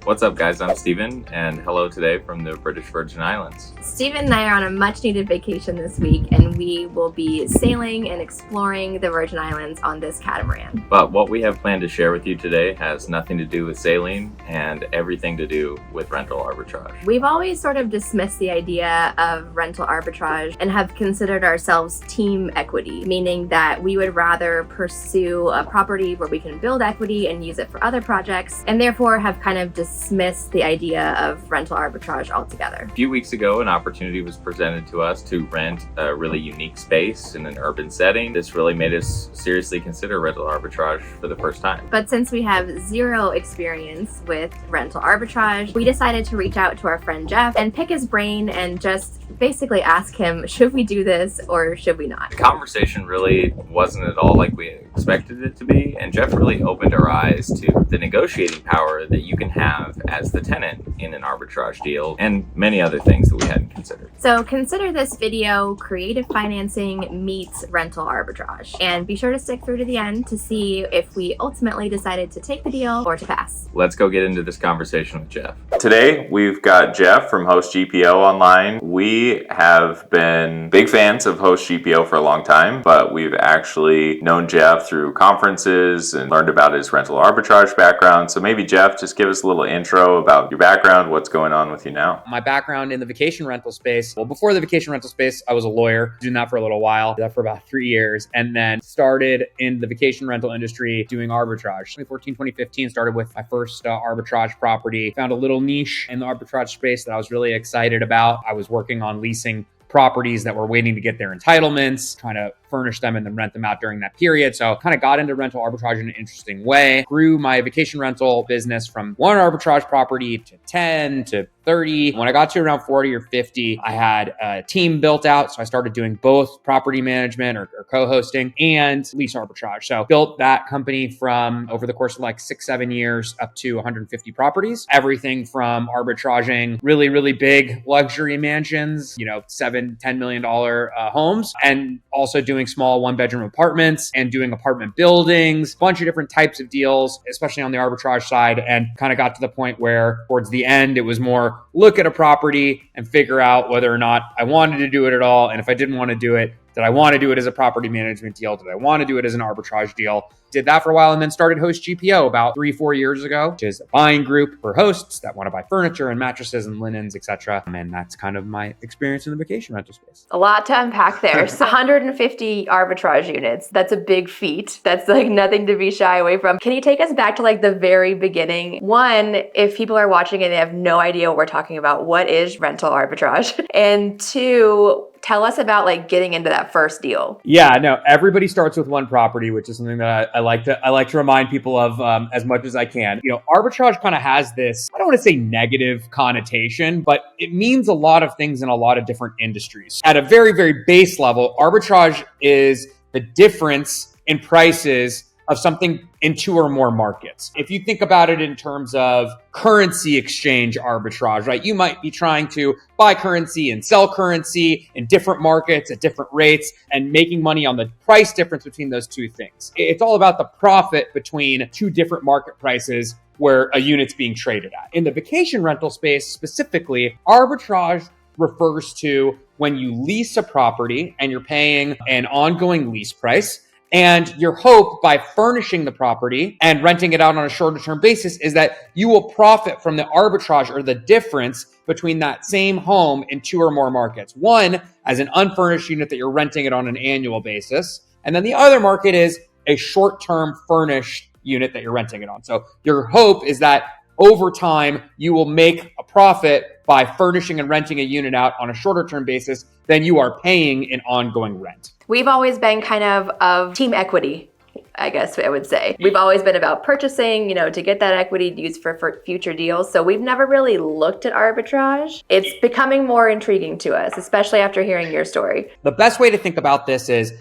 What's up, guys? I'm Steven, and hello today from the British Virgin Islands. Steven and I are on a much-needed vacation this week, and we will be sailing and exploring the Virgin Islands on this catamaran. But what we have planned to share with you today has nothing to do with sailing and everything to do with rental arbitrage. We've always sort of dismissed the idea of rental arbitrage and have considered ourselves team equity, meaning that we would rather pursue a property where we can build equity and use it for other projects, and therefore have kind of dismissed the idea of rental arbitrage altogether. A few weeks ago, an opportunity was presented to us to rent a really unique space in an urban setting. This really made us seriously consider rental arbitrage for the first time. But since we have zero experience with rental arbitrage, we decided to reach out to our friend Jeff and pick his brain and just basically ask him, should we do this or should we not? The conversation really wasn't at all like we expected it to be, and Jeff really opened our eyes to the negotiating power that you can have as the tenant in an arbitrage deal and many other things that we hadn't considered. So consider this video creative financing meets rental arbitrage, and be sure to stick through to the end to see if we ultimately decided to take the deal or to pass. Let's go get into this conversation with Jeff. Today, we've got Jeff from Host GPO online. We have been big fans of Host GPO for a long time, but we've actually known Jeff through conferences and learned about his rental arbitrage background. So maybe Jeff, just give us a little intro about your background, what's going on with you now. My background in the vacation rental space, well, before the vacation rental space, I was a lawyer, doing that for a little while, did that for about 3 years, and then started in the vacation rental industry doing arbitrage. 2014, 2015, started with my first arbitrage property, found a little niche in the arbitrage space that I was really excited about. I was working on leasing properties that were waiting to get their entitlements, trying to furnish them and then rent them out during that period. So kind of got into rental arbitrage in an interesting way, grew my vacation rental business from one arbitrage property to 10 to 30. When I got to around 40 or 50, I had a team built out. So I started doing both property management or co-hosting and lease arbitrage. So built that company from over the course of like 6-7 years up to 150 properties. Everything from arbitraging really, really big luxury mansions, $7-10 million homes, and also doing small one-bedroom apartments and doing apartment buildings, a bunch of different types of deals, especially on the arbitrage side, and kind of got to the point where towards the end, it was more look at a property and figure out whether or not I wanted to do it at all. And if I didn't want to do it, did I want to do it as a property management deal? Did I want to do it as an arbitrage deal? Did that for a while and then started Host GPO about 3-4 years ago, which is a buying group for hosts that want to buy furniture and mattresses and linens, etc. And that's kind of my experience in the vacation rental space. A lot to unpack there. So 150 arbitrage units. That's a big feat. That's like nothing to be shy away from. Can you take us back to like the very beginning? One, if people are watching and they have no idea what we're talking about, what is rental arbitrage? And two, tell us about like getting into that first deal. Yeah, no, everybody starts with one property, which is something that I like to remind people of as much as I can. Arbitrage kind of has this, I don't want to say negative connotation, but it means a lot of things in a lot of different industries. At a very, very base level, arbitrage is the difference in prices of something in 2 or more markets. If you think about it in terms of currency exchange arbitrage, right? You might be trying to buy currency and sell currency in different markets at different rates and making money on the price difference between those two things. It's all about the profit between 2 different market prices where a unit's being traded at. In the vacation rental space specifically, arbitrage refers to when you lease a property and you're paying an ongoing lease price. And your hope by furnishing the property and renting it out on a shorter term basis is that you will profit from the arbitrage or the difference between that same home in 2 or more markets. One, as an unfurnished unit that you're renting it on an annual basis. And then the other market is a short-term furnished unit that you're renting it on. So your hope is that over time, you will make a profit by furnishing and renting a unit out on a shorter term basis than you are paying in ongoing rent. We've always been kind of team equity, I guess I would say. We've always been about purchasing, to get that equity used for future deals. So we've never really looked at arbitrage. It's becoming more intriguing to us, especially after hearing your story. The best way to think about this is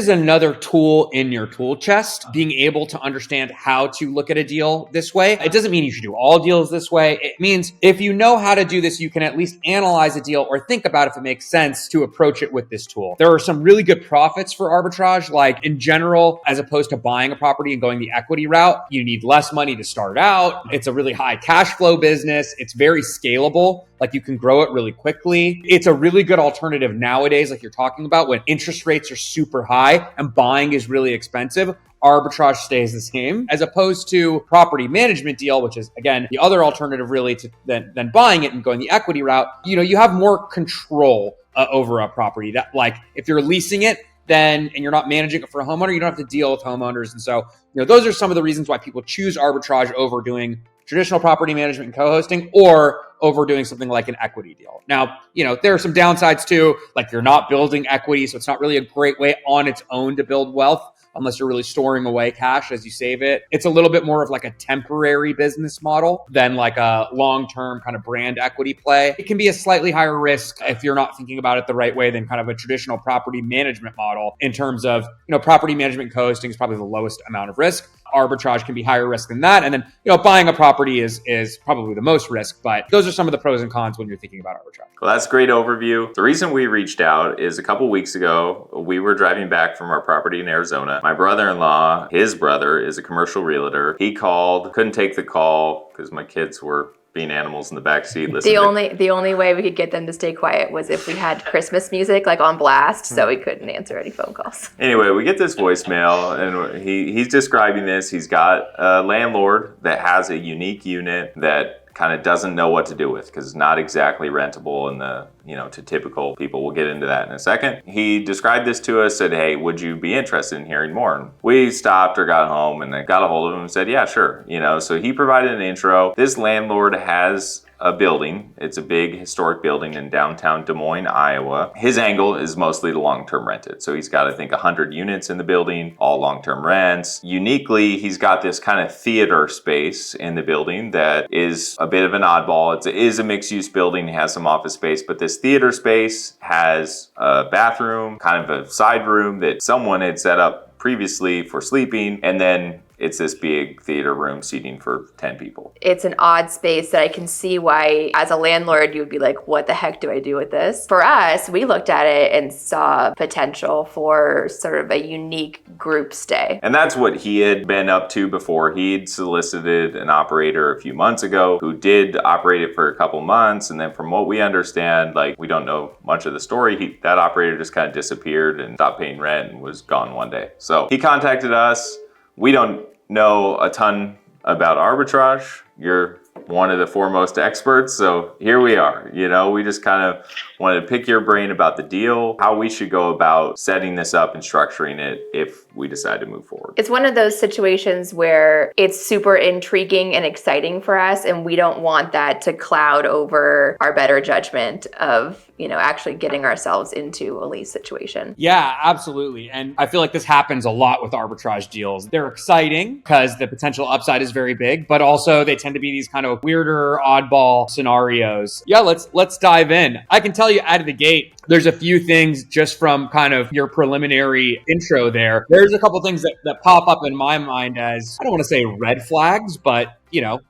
another tool in your tool chest, being able to understand how to look at a deal this way. It doesn't mean you should do all deals this way. It means if you know how to do this, you can at least analyze a deal or think about if it makes sense to approach it with this tool. There are some really good profits for arbitrage, like in general, as opposed to buying a property and going the equity route, you need less money to start out. It's a really high cash flow business. It's very scalable. Like you can grow it really quickly. It's a really good alternative nowadays, like you're talking about, when interest rates are super high and buying is really expensive. Arbitrage stays the same, as opposed to property management deal, which is again the other alternative really to than buying it and going the equity route. You have more control over a property. That, like, if you're leasing it, then and you're not managing it for a homeowner, you don't have to deal with homeowners. And so, those are some of the reasons why people choose arbitrage over doing traditional property management and co-hosting, or over doing something like an equity deal. Now, there are some downsides too, like you're not building equity, so it's not really a great way on its own to build wealth unless you're really storing away cash as you save it. It's a little bit more of like a temporary business model than like a long-term kind of brand equity play. It can be a slightly higher risk if you're not thinking about it the right way than kind of a traditional property management model in terms of, property management co-hosting is probably the lowest amount of risk. Arbitrage can be higher risk than that. And then, buying a property is probably the most risk, but those are some of the pros and cons when you're thinking about arbitrage. Well, that's a great overview. The reason we reached out is a couple weeks ago, we were driving back from our property in Arizona. My brother-in-law, his brother is a commercial realtor. He called, couldn't take the call because my kids were being animals in the backseat. The only way we could get them to stay quiet was if we had Christmas music like on blast, so we couldn't answer any phone calls. Anyway, we get this voicemail, and he's describing this. He's got a landlord that has a unique unit that kind of doesn't know what to do with because it's not exactly rentable in the, to typical people. We'll get into that in a second. He described this to us, said, hey, would you be interested in hearing more? And we stopped or got home and I got a hold of him and said, yeah, sure. So he provided an intro. This landlord has a building. It's a big historic building in downtown Des Moines, Iowa. His angle is mostly to long-term rented. So he's got, I think, 100 units in the building, all long-term rents. Uniquely, he's got this kind of theater space in the building that is a bit of an oddball. It is a mixed-use building. It has some office space, but this theater space has a bathroom, kind of a side room that someone had set up previously for sleeping, and then it's this big theater room seating for 10 people. It's an odd space that I can see why, as a landlord, you would be like, what the heck do I do with this? For us, we looked at it and saw potential for sort of a unique group stay. And that's what he had been up to before. He'd solicited an operator a few months ago who did operate it for a couple months. And then from what we understand, we don't know much of the story, that operator just kind of disappeared and stopped paying rent and was gone one day. So he contacted us. We don't know a ton about arbitrage. You're one of the foremost experts, so here we are. We just kind of wanted to pick your brain about the deal, how we should go about setting this up and structuring it if we decide to move forward. It's one of those situations where it's super intriguing and exciting for us, and we don't want that to cloud over our better judgment of, actually getting ourselves into a lease situation. Yeah, absolutely. And I feel like this happens a lot with arbitrage deals. They're exciting because the potential upside is very big, but also they tend to be these kind of weirder, oddball scenarios. Yeah, let's dive in. I can tell you out of the gate, there's a few things just from kind of your preliminary intro there. There's a couple things that pop up in my mind as, I don't want to say red flags, but,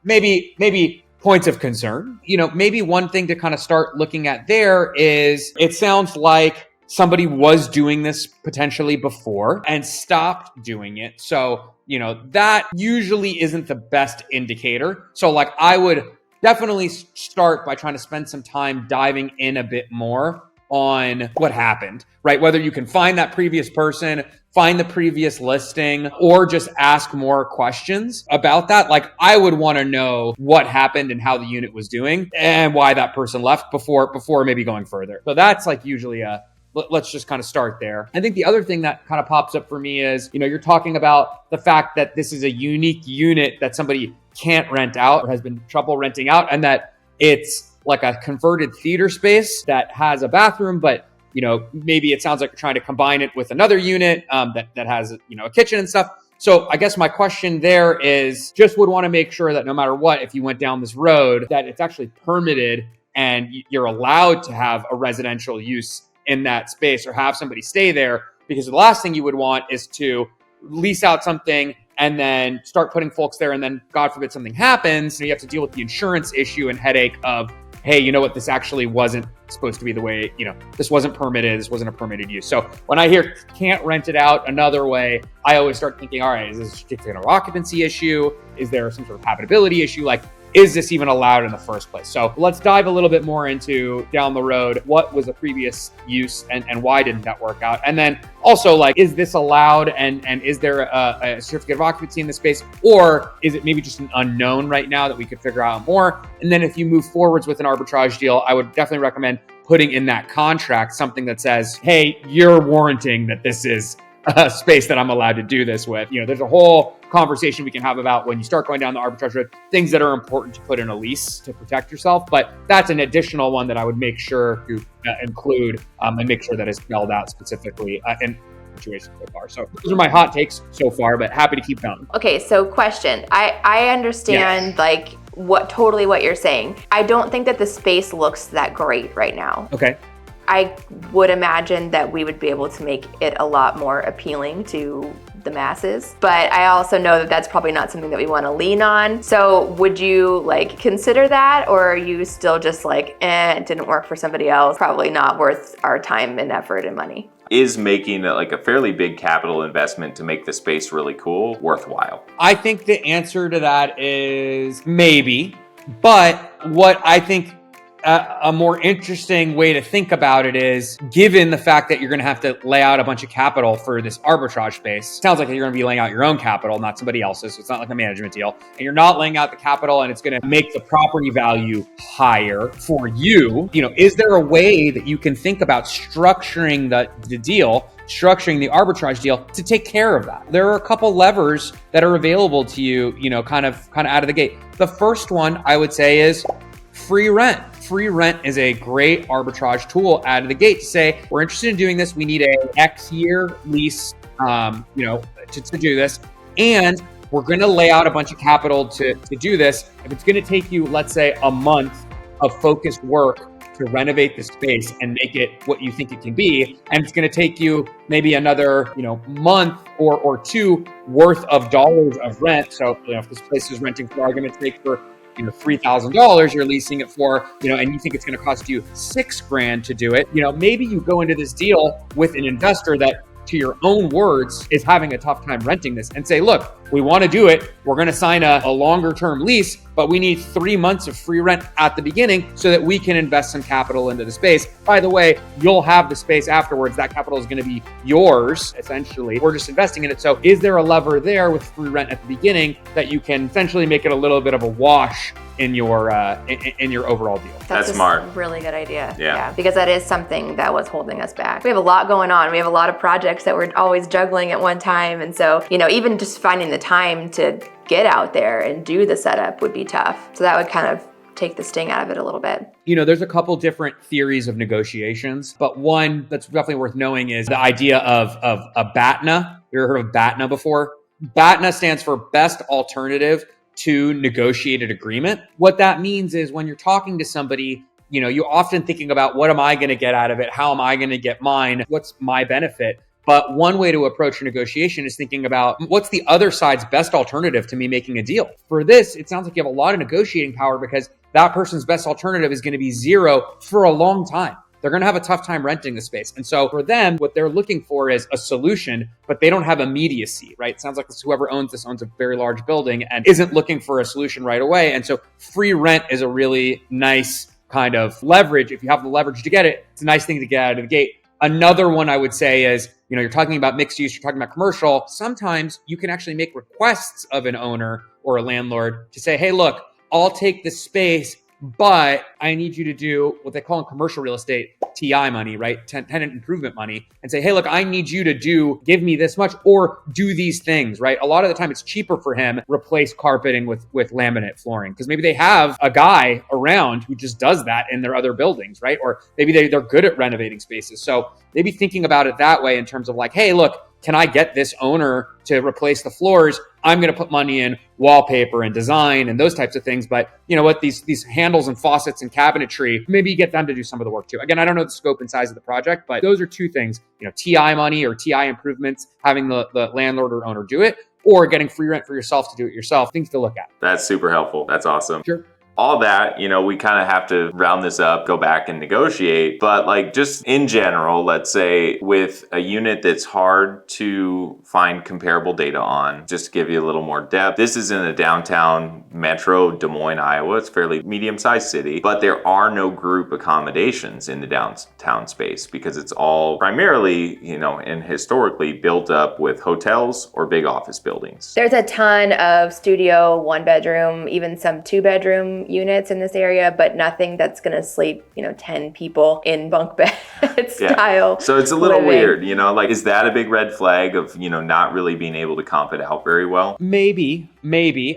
maybe points of concern. Maybe one thing to kind of start looking at there is, it sounds like somebody was doing this potentially before and stopped doing it. So, that usually isn't the best indicator. So I would definitely start by trying to spend some time diving in a bit more on what happened, right? Whether you can find that previous person, find the previous listing, or just ask more questions about that. I would want to know what happened and how the unit was doing and why that person left before maybe going further. So that's usually let's just kind of start there. I think the other thing that kind of pops up for me is, you're talking about the fact that this is a unique unit that somebody can't rent out or has been trouble renting out, and that it's like a converted theater space that has a bathroom, but maybe it sounds like you're trying to combine it with another unit that has a kitchen and stuff. So I guess my question there is, just would want to make sure that no matter what, if you went down this road, that it's actually permitted and you're allowed to have a residential use in that space or have somebody stay there, because the last thing you would want is to lease out something and then start putting folks there, and then God forbid something happens, you have to deal with the insurance issue and headache of hey, you know what, this actually wasn't supposed to be the way, this wasn't permitted, this wasn't a permitted use. So when I hear can't rent it out another way, I always start thinking, all right, is this a certificate of occupancy issue? Is there some sort of habitability issue? Like, is this even allowed in the first place? So let's dive a little bit more into down the road, what was the previous use and why didn't that work out? And then also, like, is this allowed and is there a certificate of occupancy in the space, or is it maybe just an unknown right now that we could figure out more? And then if you move forwards with an arbitrage deal, I would definitely recommend putting in that contract something that says, hey, you're warranting that this is a space that I'm allowed to do this with. There's a whole conversation we can have about when you start going down the arbitrage road, things that are important to put in a lease to protect yourself. But that's an additional one that I would make sure to include and make sure that is spelled out specifically in situations so far. So those are my hot takes so far, but happy to keep going. Okay, so question. I understand what you're saying. I don't think that the space looks that great right now. Okay. I would imagine that we would be able to make it a lot more appealing to the masses, but I also know that that's probably not something that we want to lean on. So would you consider that, or are you still just it didn't work for somebody else, probably not worth our time and effort and money? Is making a fairly big capital investment to make the space really cool worthwhile? I think the answer to that is maybe, but what I think a more interesting way to think about it is, given the fact that you're going to have to lay out a bunch of capital for this arbitrage space, sounds like you're going to be laying out your own capital, not somebody else's. So it's not like a management deal. And you're not laying out the capital and it's going to make the property value higher for you. Is there a way that you can think about structuring the deal, structuring the arbitrage deal to take care of that? There are a couple levers that are available to you, kind of out of the gate. The first one I would say is free rent. Free rent is a great arbitrage tool out of the gate to say, we're interested in doing this. We need a X year lease, to do this. And we're going to lay out a bunch of capital to do this. If it's going to take you, let's say, a month of focused work to renovate the space and make it what you think it can be, and it's going to take you maybe another, month or two worth of dollars of rent. So, if this place is renting, for argument's sake, for $3,000 you're leasing it for, and you think it's going to cost you $6,000 to do it. Maybe you go into this deal with an investor that, to your own words, is having a tough time renting this, and say, look, we want to do it. We're going to sign a longer term lease, but we need 3 months of free rent at the beginning so that we can invest some capital into the space. By the way, you'll have the space afterwards. That capital is going to be yours, essentially. We're just investing in it. So is there a lever there with free rent at the beginning that you can essentially make it a little bit of a wash in your overall deal? That's smart. A really good idea. Yeah. Because that is something that was holding us back. We have a lot going on. We have a lot of projects that we're always juggling at one time. And so, even just finding the time to get out there and do the setup would be tough. So that would kind of take the sting out of it a little bit. There's a couple different theories of negotiations, but one that's definitely worth knowing is the idea of a BATNA. You ever heard of BATNA before? BATNA stands for Best Alternative to Negotiated Agreement. What that means is when you're talking to somebody, you're often thinking about, what am I going to get out of it? How am I going to get mine? What's my benefit? But one way to approach a negotiation is thinking about, what's the other side's best alternative to me making a deal? For this, it sounds like you have a lot of negotiating power because that person's best alternative is going to be zero for a long time. They're going to have a tough time renting the space. And so for them, what they're looking for is a solution, but they don't have immediacy, right? It sounds like whoever owns this owns a very large building and isn't looking for a solution right away. And so free rent is a really nice kind of leverage. If you have the leverage to get it, it's a nice thing to get out of the gate. Another one I would say is, you're talking about mixed use, you're talking about commercial. Sometimes you can actually make requests of an owner or a landlord to say, hey, look, I'll take this space, but I need you to do what they call in commercial real estate, TI money, right? Tenant improvement money, and say, hey, look, I need you to give me this much or do these things, right? A lot of the time it's cheaper for him replace carpeting with laminate flooring because maybe they have a guy around who just does that in their other buildings, right? Or maybe they're good at renovating spaces. So maybe thinking about it that way in terms of like, hey, look, can I get this owner to replace the floors? I'm going to put money in wallpaper and design and those types of things. But you know what? These handles and faucets and cabinetry, maybe you get them to do some of the work too. Again, I don't know the scope and size of the project, but those are two things, TI money or TI improvements, having the landlord or owner do it, or getting free rent for yourself to do it yourself, things to look at. That's super helpful. That's awesome. Sure. all that, we kind of have to round this up, go back and negotiate. But like just in general, let's say with a unit that's hard to find comparable data on, just to give you a little more depth, this is in a downtown metro Des Moines, Iowa. It's a fairly medium-sized city, but there are no group accommodations in the downtown space because it's all primarily, and historically built up with hotels or big office buildings. There's a ton of studio, 1-bedroom, even some 2-bedroom units in this area, but nothing that's going to sleep, 10 people in bunk bed style. So it's a little living. weird, like, is that a big red flag of, not really being able to comp it out very well? Maybe.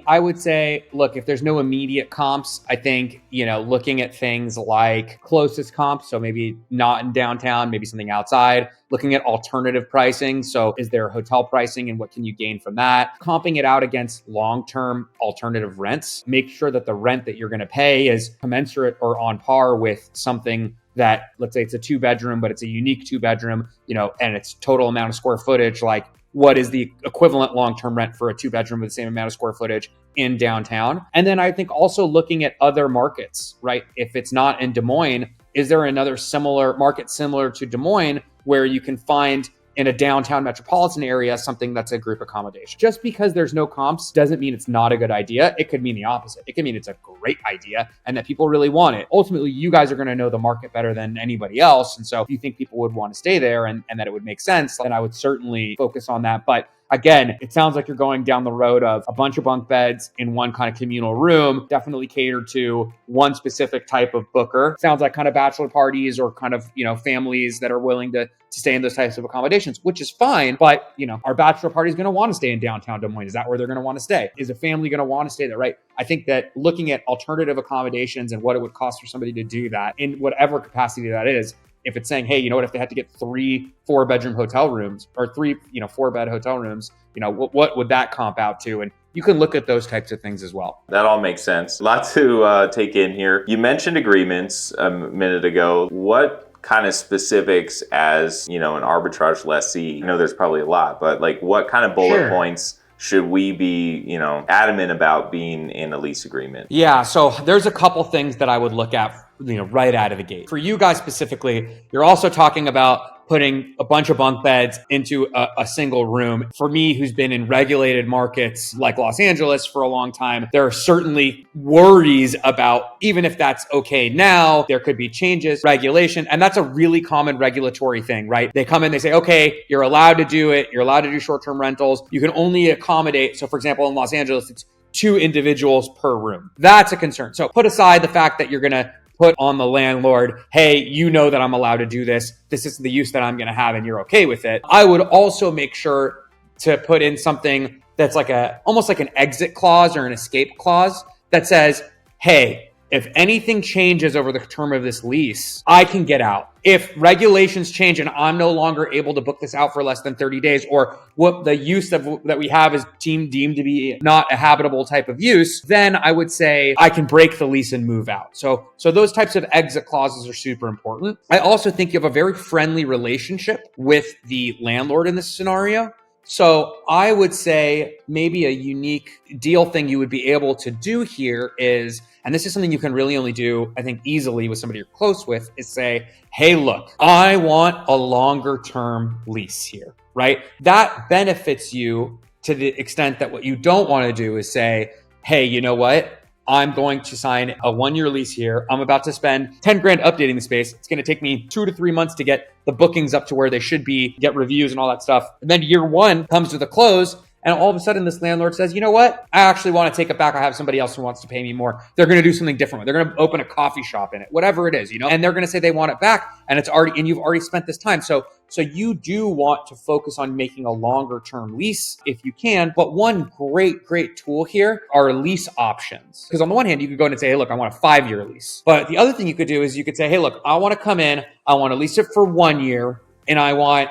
I would say, look, if there's no immediate comps, I think, looking at things like closest comps, so maybe not in downtown, maybe something outside, looking at alternative pricing. So is there hotel pricing and what can you gain from that? Comping it out against long-term alternative rents. Make sure that the rent that you're going to pay is commensurate or on par with something that, let's say it's a 2-bedroom, but it's a unique 2-bedroom, and its total amount of square footage, like what is the equivalent long-term rent for a 2-bedroom with the same amount of square footage in downtown? And then I think also looking at other markets, right? If it's not in Des Moines, is there another similar market similar to Des Moines where you can find in a downtown metropolitan area something that's a group accommodation? Just because there's no comps doesn't mean it's not a good idea. It could mean the opposite. It could mean it's a great idea and that people really want it. Ultimately, you guys are going to know the market better than anybody else. And so if you think people would want to stay there and that it would make sense, then I would certainly focus on that. But again, it sounds like you're going down the road of a bunch of bunk beds in one kind of communal room, definitely catered to one specific type of booker. Sounds like kind of bachelor parties or kind of, families that are willing to stay in those types of accommodations, which is fine. But, our bachelor party is going to want to stay in downtown Des Moines. Is that where they're going to want to stay? Is a family going to want to stay there, right? I think that looking at alternative accommodations and what it would cost for somebody to do that in whatever capacity that is, if it's saying, hey, if they had to get 3 4-bedroom hotel rooms or 3, 4-bed hotel rooms, what would that comp out to? And you can look at those types of things as well. That all makes sense. A lot to take in here. You mentioned agreements a minute ago. What kind of specifics as, an arbitrage lessee? I know there's probably a lot, but like what kind of bullet points should we be, adamant about being in a lease agreement? Yeah, so there's a couple things that I would look at, right out of the gate. For you guys specifically, you're also talking about putting a bunch of bunk beds into a single room. For me, who's been in regulated markets like Los Angeles for a long time, there are certainly worries about, even if that's okay now, there could be changes, regulation, and that's a really common regulatory thing, right? They come in, they say, okay, you're allowed to do it. You're allowed to do short-term rentals. You can only accommodate, so for example, in Los Angeles, it's 2 individuals per room. That's a concern. So put aside the fact that you're going to put on the landlord, hey, that I'm allowed to do this. This is the use that I'm going to have and you're okay with it. I would also make sure to put in something that's like almost like an exit clause or an escape clause that says, hey, if anything changes over the term of this lease, I can get out. If regulations change and I'm no longer able to book this out for less than 30 days, or what the use that we have is deemed to be not a habitable type of use, then I would say I can break the lease and move out. So those types of exit clauses are super important. I also think you have a very friendly relationship with the landlord in this scenario. So I would say maybe a unique deal thing you would be able to do here is, and this is something you can really only do, I think, easily with somebody you're close with, is say, hey, look, I want a longer term lease here, right? That benefits you to the extent that what you don't want to do is say, hey, you know what? I'm going to sign a 1-year lease here. I'm about to spend 10 grand updating the space. It's going to take me 2 to 3 months to get the bookings up to where they should be, get reviews and all that stuff. And then year 1 comes to the close. And all of a sudden this landlord says, you know what? I actually want to take it back. I have somebody else who wants to pay me more. They're going to do something different. They're going to open a coffee shop in it, whatever it is, and they're going to say they want it back. And you've already spent this time. So you do want to focus on making a longer term lease if you can. But one great tool here are lease options. Because on the one hand, you could go in and say, hey, look, I want a 5-year lease. But the other thing you could do is you could say, hey, look, I want to come in, I want to lease it for 1 year, and I want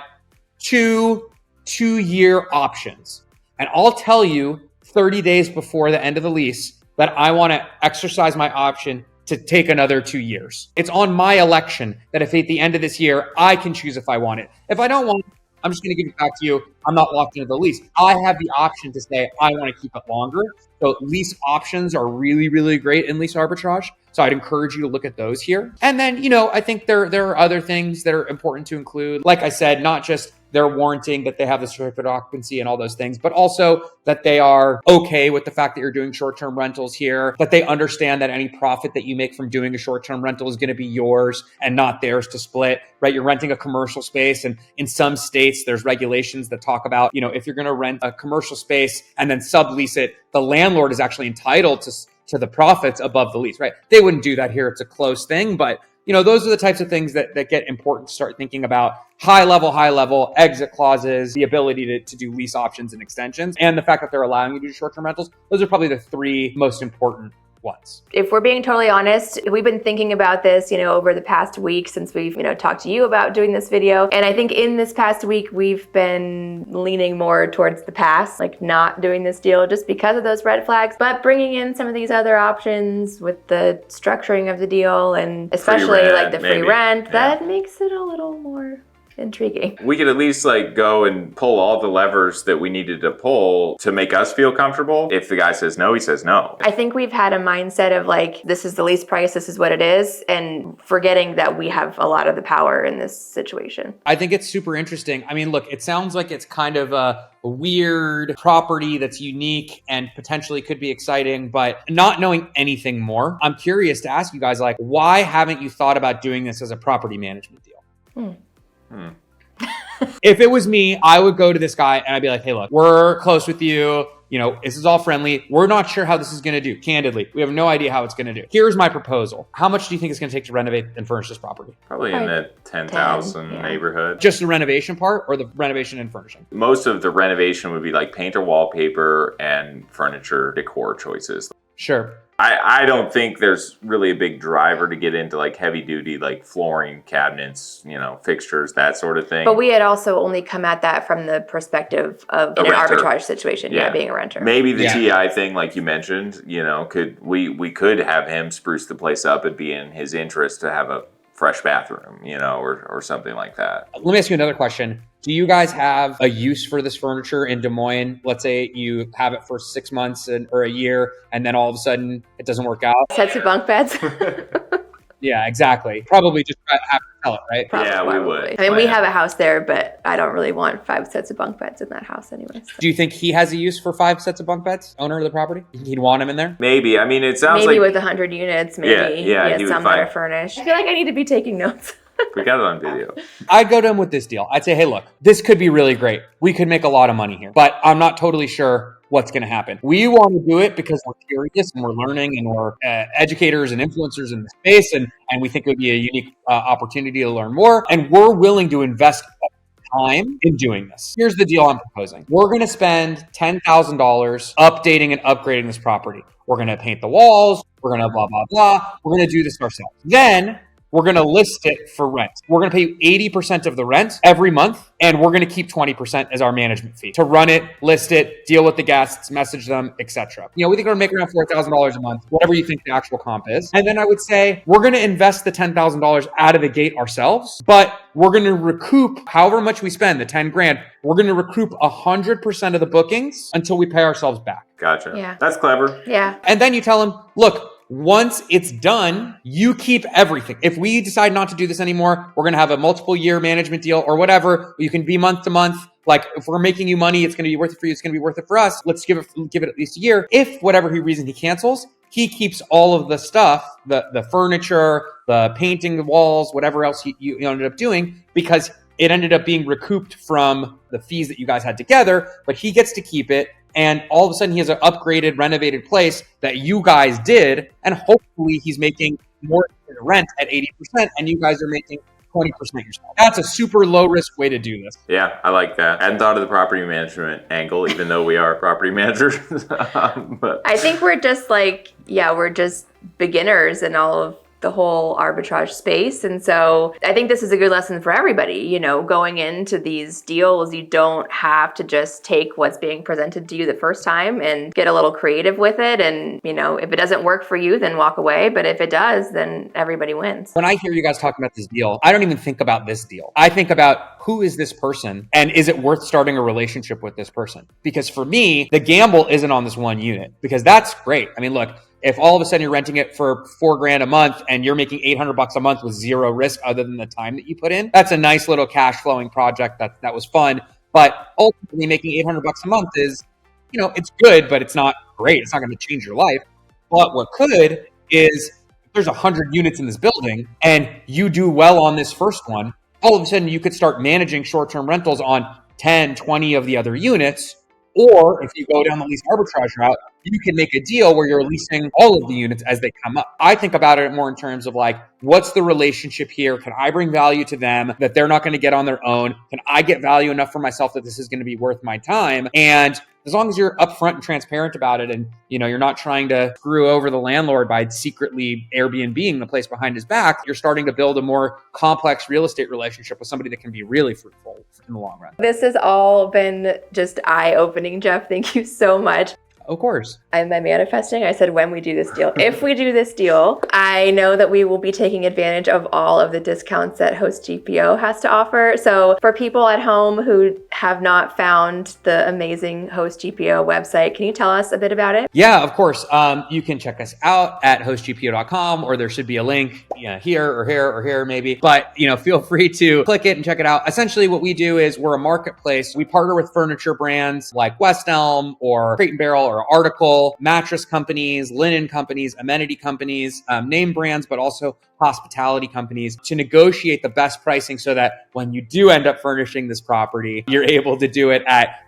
2-year options. And I'll tell you 30 days before the end of the lease that I want to exercise my option to take another 2 years. It's on my election that if at the end of this year, I can choose if I want it. If I don't want it, I'm just going to give it back to you. I'm not locked into the lease. I have the option to say, I want to keep it longer. So lease options are really, really great in lease arbitrage. So I'd encourage you to look at those here. And then, I think there are other things that are important to include. Like I said, not just they're warranting that they have the certificate of occupancy and all those things, but also that they are okay with the fact that you're doing short-term rentals here, that they understand that any profit that you make from doing a short-term rental is going to be yours and not theirs to split, right? You're renting a commercial space, and in some states, there's regulations that talk about, if you're going to rent a commercial space and then sublease it, the landlord is actually entitled to the profits above the lease, right? They wouldn't do that here. It's a closed thing, but those are the types of things that get important to start thinking about. High level exit clauses, the ability to do lease options and extensions, and the fact that they're allowing you to do short-term rentals. Those are probably the three most important ones. If we're being totally honest, we've been thinking about this, over the past week since we've, talked to you about doing this video. And I think in this past week, we've been leaning more towards the pass, like not doing this deal just because of those red flags, but bringing in some of these other options with the structuring of the deal and especially like the free rent, that makes it a little more intriguing. We could at least go and pull all the levers that we needed to pull to make us feel comfortable. If the guy says no, he says no. I think we've had a mindset of this is the lease price, this is what it is, and forgetting that we have a lot of the power in this situation. I think it's super interesting. I mean, look, it sounds like it's kind of a weird property that's unique and potentially could be exciting, but not knowing anything more, I'm curious to ask you guys, why haven't you thought about doing this as a property management deal? If it was me, I would go to this guy and I'd be like, hey, look, we're close with you. This is all friendly. We're not sure how this is going to do. Candidly, we have no idea how it's going to do. Here's my proposal. How much do you think it's going to take to renovate and furnish this property? Probably in the 10,000 neighborhood. Just the renovation part or the renovation and furnishing? Most of the renovation would be paint or wallpaper and furniture decor choices. Sure. I don't think there's really a big driver to get into heavy duty flooring, cabinets, fixtures, that sort of thing. But we had also only come at that from the perspective of an arbitrage situation, being a renter. Maybe the TI thing, like you mentioned, we could have him spruce the place up. It'd be in his interest to have a fresh bathroom, or something like that. Let me ask you another question. Do you guys have a use for this furniture in Des Moines? Let's say you have it for 6 months or a year, and then all of a sudden it doesn't work out. Sets of bunk beds. Yeah, exactly. Probably just have to sell it, right? Probably. Yeah, we would. I mean, we have a house there, but I don't really want 5 sets of bunk beds in that house anyways. Do you think he has a use for 5 sets of bunk beds, owner of the property? You think he'd want him in there? Maybe. I mean, it sounds maybe with 100 units, maybe. Yeah, he would some that are furnished. I feel like I need to be taking notes. We got it on video. I'd go to him with this deal. I'd say, hey, look, this could be really great. We could make a lot of money here, but I'm not totally sure what's going to happen. We want to do it because we're curious and we're learning and we're educators and influencers in the space. And we think it would be a unique opportunity to learn more. And we're willing to invest time in doing this. Here's the deal I'm proposing. We're going to spend $10,000 updating and upgrading this property. We're going to paint the walls. We're going to blah, blah, blah. We're going to do this ourselves. Then we're going to list it for rent. We're going to pay you 80% of the rent every month, and we're going to keep 20% as our management fee to run it, list it, deal with the guests, message them, etc. We think we're going to make around $4,000 a month, whatever you think the actual comp is. And then I would say we're going to invest the $10,000 out of the gate ourselves, but we're going to recoup however much we spend, the 10 grand. We're going to recoup 100% of the bookings until we pay ourselves back. Gotcha. Yeah. That's clever. Yeah. And then you tell them, look, once it's done, you keep everything. If we decide not to do this anymore, we're going to have a multiple year management deal or whatever. You can be month to month. If we're making you money, it's going to be worth it for you. It's going to be worth it for us. Let's give it at least a year. If whatever reason he cancels, he keeps all of the stuff, the furniture, the painting, the walls, whatever else you ended up doing, because it ended up being recouped from the fees that you guys had together, but he gets to keep it. And all of a sudden he has an upgraded, renovated place that you guys did. And hopefully he's making more rent at 80% and you guys are making 20% yourself. That's a super low risk way to do this. Yeah, I like that. I hadn't thought of the property management angle, even though we are property managers. But I think we're just we're just beginners in all of the whole arbitrage space. And so I think this is a good lesson for everybody. Going into these deals, you don't have to just take what's being presented to you the first time and get a little creative with it. And, if it doesn't work for you, then walk away. But if it does, then everybody wins. When I hear you guys talking about this deal, I don't even think about this deal. I think about who is this person? And is it worth starting a relationship with this person? Because for me, the gamble isn't on this one unit, because that's great. I mean, look, if all of a sudden you're renting it for $4,000 a month and you're making $800 a month with zero risk other than the time that you put in, that's a nice little cash flowing project that was fun. But ultimately making $800 a month is, it's good, but it's not great. It's not going to change your life. But what could is, if there's 100 units in this building and you do well on this first one, all of a sudden you could start managing short-term rentals on 10, 20 of the other units. Or if you go down the lease arbitrage route, you can make a deal where you're leasing all of the units as they come up. I think about it more in terms of like, what's the relationship here? Can I bring value to them that they're not going to get on their own? Can I get value enough for myself that this is going to be worth my time? And as long as you're upfront and transparent about it, and you're not trying to screw over the landlord by secretly Airbnb-ing the place behind his back, you're starting to build a more complex real estate relationship with somebody that can be really fruitful in the long run. This has all been just eye-opening, Jeff. Thank you so much. Of course. I'm manifesting. I said, when we do this deal, if we do this deal, I know that we will be taking advantage of all of the discounts that Host GPO has to offer. So for people at home who have not found the amazing Host GPO website, can you tell us a bit about it? Yeah, of course. You can check us out at hostgpo.com, or there should be a link here or here or here maybe. But feel free to click it and check it out. Essentially what we do is we're a marketplace. We partner with furniture brands like West Elm or Crate and Barrel or Article, mattress companies, linen companies, amenity companies, name brands, but also hospitality companies to negotiate the best pricing so that when you do end up furnishing this property, you're able to do it at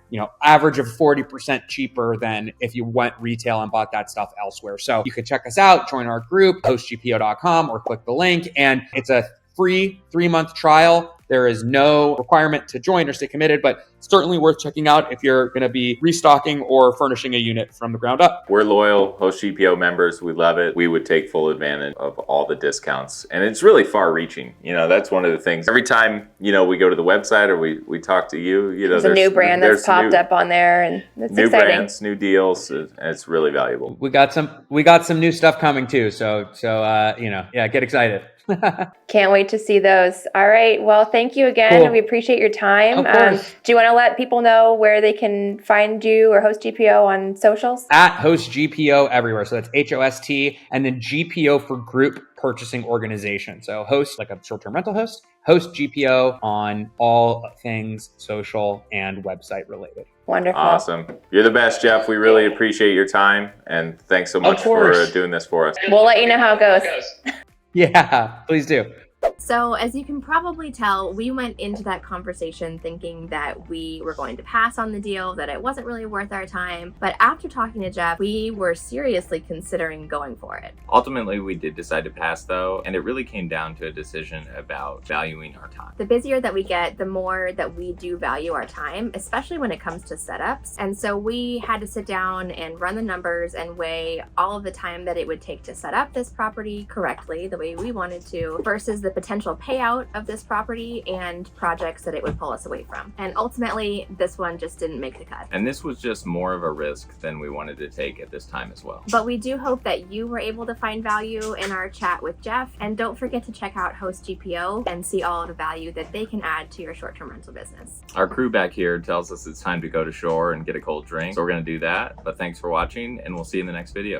average of 40% cheaper than if you went retail and bought that stuff elsewhere. So you can check us out, join our group, hostgpo.com, or click the link. And it's a free 3-month trial. There is no requirement to join or stay committed, but certainly worth checking out if you're going to be restocking or furnishing a unit from the ground up. We're loyal Host GPO members. We love it. We would take full advantage of all the discounts. And it's really far reaching. That's one of the things. Every time, we go to the website or we talk to you, there's a new brand that's popped up on there, and it's new exciting. Brands, new deals, and it's really valuable. We got some new stuff coming too. So get excited. Can't wait to see those. All right. Well, thank you again. Cool. We appreciate your time. Of course. Do you want to let people know where they can find you or Host GPO on socials? At Host GPO everywhere. So that's HOST, and then GPO for group purchasing organization. So Host, like a short-term rental host, Host GPO on all things social and website related. Wonderful. Awesome. You're the best, Jeff. We really appreciate your time, and thanks so much for doing this for us. We'll let you know how it goes. Yeah, please do. So as you can probably tell, we went into that conversation thinking that we were going to pass on the deal, that it wasn't really worth our time. But after talking to Jeff, we were seriously considering going for it. Ultimately, we did decide to pass though, and it really came down to a decision about valuing our time. The busier that we get, the more that we do value our time, especially when it comes to setups. And so we had to sit down and run the numbers and weigh all of the time that it would take to set up this property correctly, the way we wanted to, versus the potential payout of this property and projects that it would pull us away from. And ultimately, this one just didn't make the cut. And this was just more of a risk than we wanted to take at this time as well. But we do hope that you were able to find value in our chat with Jeff. And don't forget to check out Host GPO and see all of the value that they can add to your short-term rental business. Our crew back here tells us it's time to go to shore and get a cold drink. So we're going to do that. But thanks for watching, and we'll see you in the next video.